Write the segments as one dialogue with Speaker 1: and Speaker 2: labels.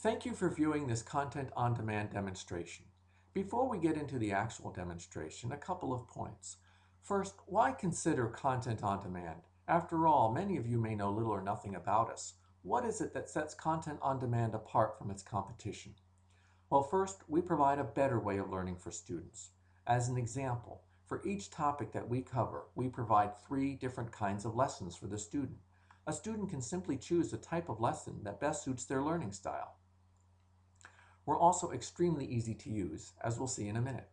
Speaker 1: Thank you for viewing this Content on Demand demonstration. Before we get into the actual demonstration, a couple of points. First, why consider Content on Demand? After all, many of you may know little or nothing about us. What is it that sets Content on Demand apart from its competition? Well, first, we provide a better way of learning for students. As an example, for each topic that we cover, we provide 3 different kinds of lessons for the student. A student can simply choose the type of lesson that best suits their learning style. We're also extremely easy to use, as we'll see in a minute.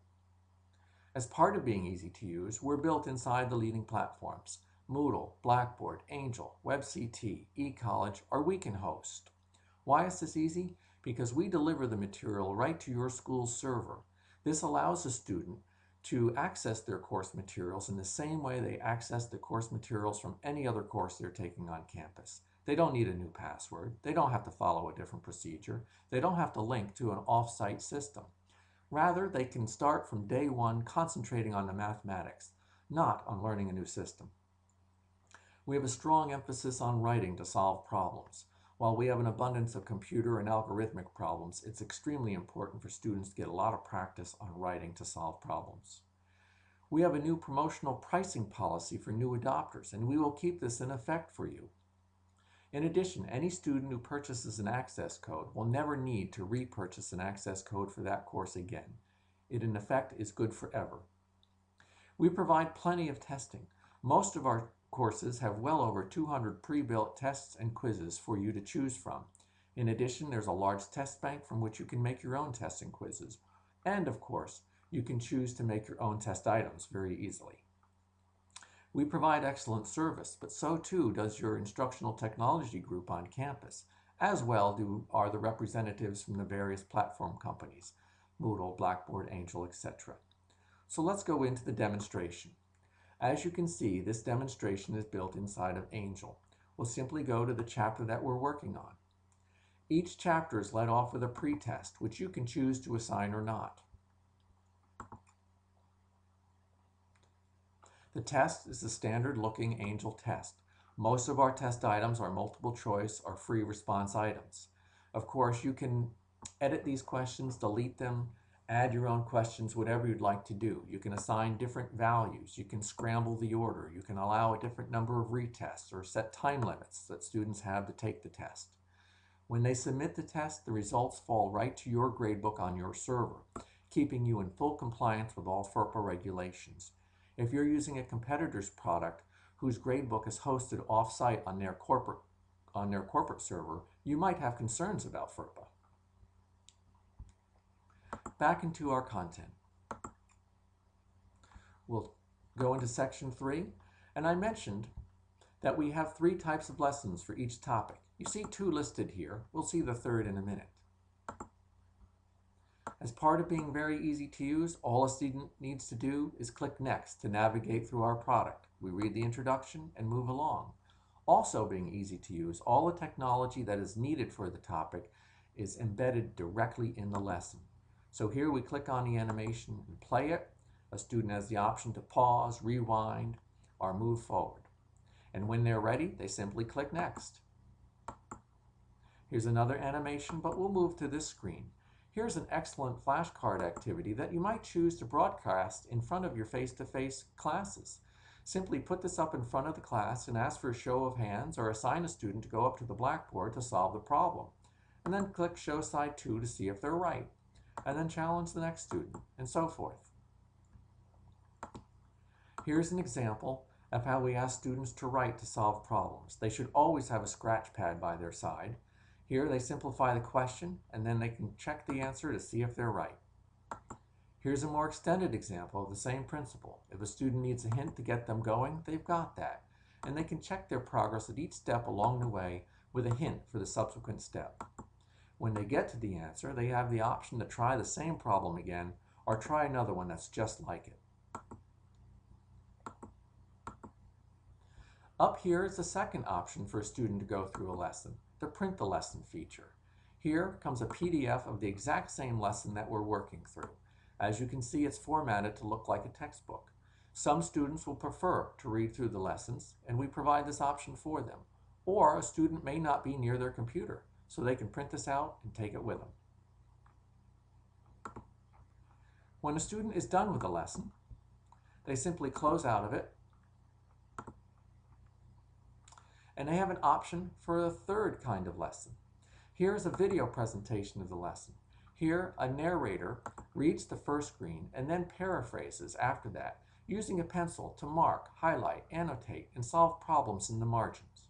Speaker 1: As part of being easy to use, we're built inside the leading platforms: Moodle, Blackboard, Angel, WebCT, eCollege, or we can host. Why is this easy? Because we deliver the material right to your school's server. This allows a student to access their course materials in the same way they access the course materials from any other course they're taking on campus. They don't need a new password. They don't have to follow a different procedure. They don't have to link to an off-site system. Rather, they can start from day one concentrating on the mathematics, not on learning a new system. We have a strong emphasis on writing to solve problems. While we have an abundance of computer and algorithmic problems, it's extremely important for students to get a lot of practice on writing to solve problems. We have a new promotional pricing policy for new adopters, and we will keep this in effect for you. In addition, any student who purchases an access code will never need to repurchase an access code for that course again. It in effect is good forever. We provide plenty of testing. Most of our courses have well over 200 pre-built tests and quizzes for you to choose from. In addition, there's a large test bank from which you can make your own tests and quizzes. And of course, you can choose to make your own test items very easily. We provide excellent service, but so too does your instructional technology group on campus. As well are the representatives from the various platform companies, Moodle, Blackboard, Angel, etc. So let's go into the demonstration. As you can see, this demonstration is built inside of Angel. We'll simply go to the chapter that we're working on. Each chapter is led off with a pretest, which you can choose to assign or not. The test is the standard-looking Angel test. Most of our test items are multiple choice or free response items. Of course, you can edit these questions, delete them, add your own questions, whatever you'd like to do. You can assign different values. You can scramble the order. You can allow a different number of retests or set time limits that students have to take the test. When they submit the test, the results fall right to your gradebook on your server, keeping you in full compliance with all FERPA regulations. If you're using a competitor's product whose gradebook is hosted off-site on their corporate server, you might have concerns about FERPA. Back into our content. We'll go into section 3, and I mentioned that we have 3 types of lessons for each topic. You see 2 listed here. We'll see the 3rd in a minute. As part of being very easy to use, all a student needs to do is click Next to navigate through our product. We read the introduction and move along. Also being easy to use, all the technology that is needed for the topic is embedded directly in the lesson. So here we click on the animation and play it. A student has the option to pause, rewind, or move forward. And when they're ready, they simply click Next. Here's another animation, but we'll move to this screen. Here's an excellent flashcard activity that you might choose to broadcast in front of your face-to-face classes. Simply put this up in front of the class and ask for a show of hands or assign a student to go up to the blackboard to solve the problem. And then click Show Side 2 to see if they're right. And then challenge the next student, and so forth. Here's an example of how we ask students to write to solve problems. They should always have a scratch pad by their side. Here they simplify the question, and then they can check the answer to see if they're right. Here's a more extended example of the same principle. If a student needs a hint to get them going, they've got that. And they can check their progress at each step along the way with a hint for the subsequent step. When they get to the answer, they have the option to try the same problem again or try another one that's just like it. Up here is the second option for a student to go through a lesson, the Print the Lesson feature. Here comes a PDF of the exact same lesson that we're working through. As you can see, it's formatted to look like a textbook. Some students will prefer to read through the lessons, and we provide this option for them. Or a student may not be near their computer, so they can print this out and take it with them. When a student is done with a lesson, they simply close out of it, and they have an option for a third kind of lesson. Here is a video presentation of the lesson. Here, a narrator reads the first screen and then paraphrases after that, using a pencil to mark, highlight, annotate, and solve problems in the margins.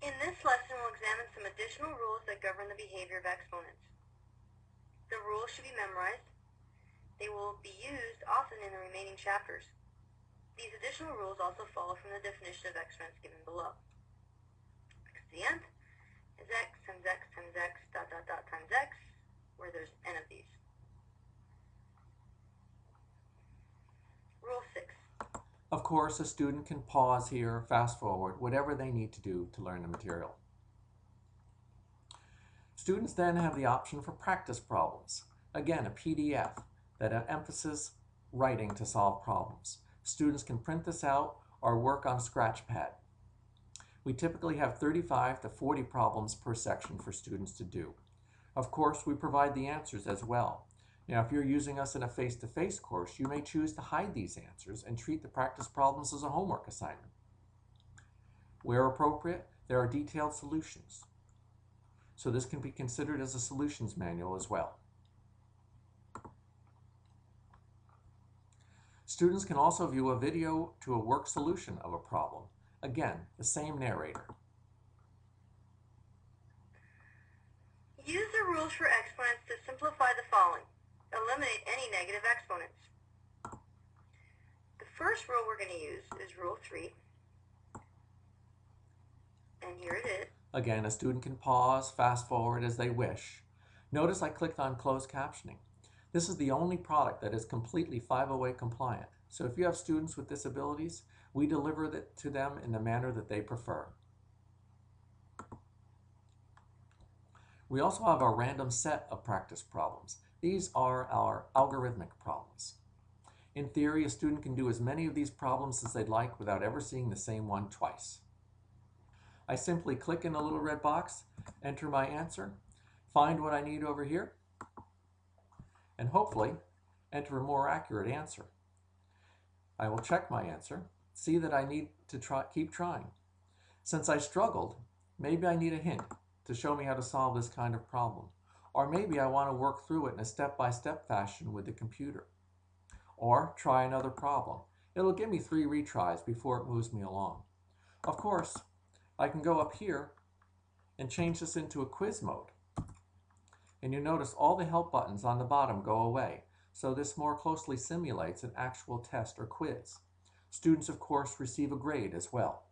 Speaker 2: In this lesson, we'll examine some additional rules that govern the behavior of exponents. The rules should be memorized. They will be used often in the remaining chapters. These additional rules also follow from the definition of exponents given below. X to the nth is x times x times x dot dot dot times x, where there's n of these. Rule 6.
Speaker 1: Of course, a student can pause here, fast forward, whatever they need to do to learn the material. Students then have the option for practice problems. Again, a PDF that emphasizes writing to solve problems. Students can print this out or work on Scratchpad. We typically have 35 to 40 problems per section for students to do. Of course, we provide the answers as well. Now, if you're using us in a face-to-face course, you may choose to hide these answers and treat the practice problems as a homework assignment. Where appropriate, there are detailed solutions. So this can be considered as a solutions manual as well. Students can also view a video to a work solution of a problem. Again, the same narrator.
Speaker 2: Use the rules for exponents to simplify the following. Eliminate any negative exponents. The first rule we're going to use is Rule 3. And here it is.
Speaker 1: Again, a student can pause, fast forward as they wish. Notice I clicked on closed captioning. This is the only product that is completely 508 compliant. So if you have students with disabilities, we deliver it to them in the manner that they prefer. We also have our random set of practice problems. These are our algorithmic problems. In theory, a student can do as many of these problems as they'd like without ever seeing the same one twice. I simply click in the little red box, enter my answer, find what I need over here, and hopefully enter a more accurate answer. I will check my answer, see that I need to keep trying. Since I struggled, maybe I need a hint to show me how to solve this kind of problem. Or maybe I want to work through it in a step-by-step fashion with the computer. Or try another problem. It'll give me 3 retries before it moves me along. Of course, I can go up here and change this into a quiz mode. And you notice all the help buttons on the bottom go away, so this more closely simulates an actual test or quiz. Students, of course, receive a grade as well.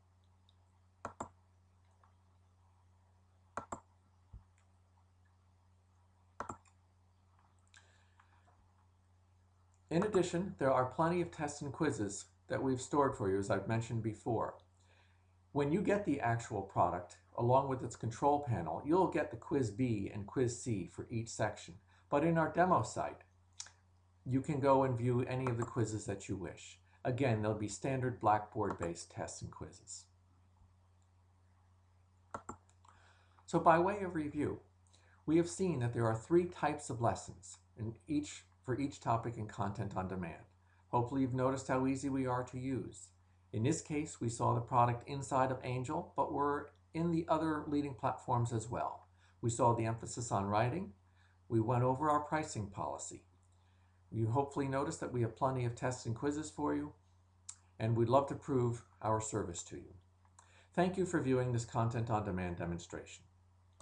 Speaker 1: In addition, there are plenty of tests and quizzes that we've stored for you, as I've mentioned before. When you get the actual product, along with its control panel, you'll get the Quiz B and Quiz C for each section. But in our demo site, you can go and view any of the quizzes that you wish. Again, there'll be standard Blackboard-based tests and quizzes. So by way of review, we have seen that there are 3 types of lessons for each topic in Content on Demand. Hopefully you've noticed how easy we are to use. In this case, we saw the product inside of Angel, but we're in the other leading platforms as well. We saw the emphasis on writing. We went over our pricing policy. You hopefully noticed that we have plenty of tests and quizzes for you, and we'd love to prove our service to you. Thank you for viewing this Content on Demand demonstration.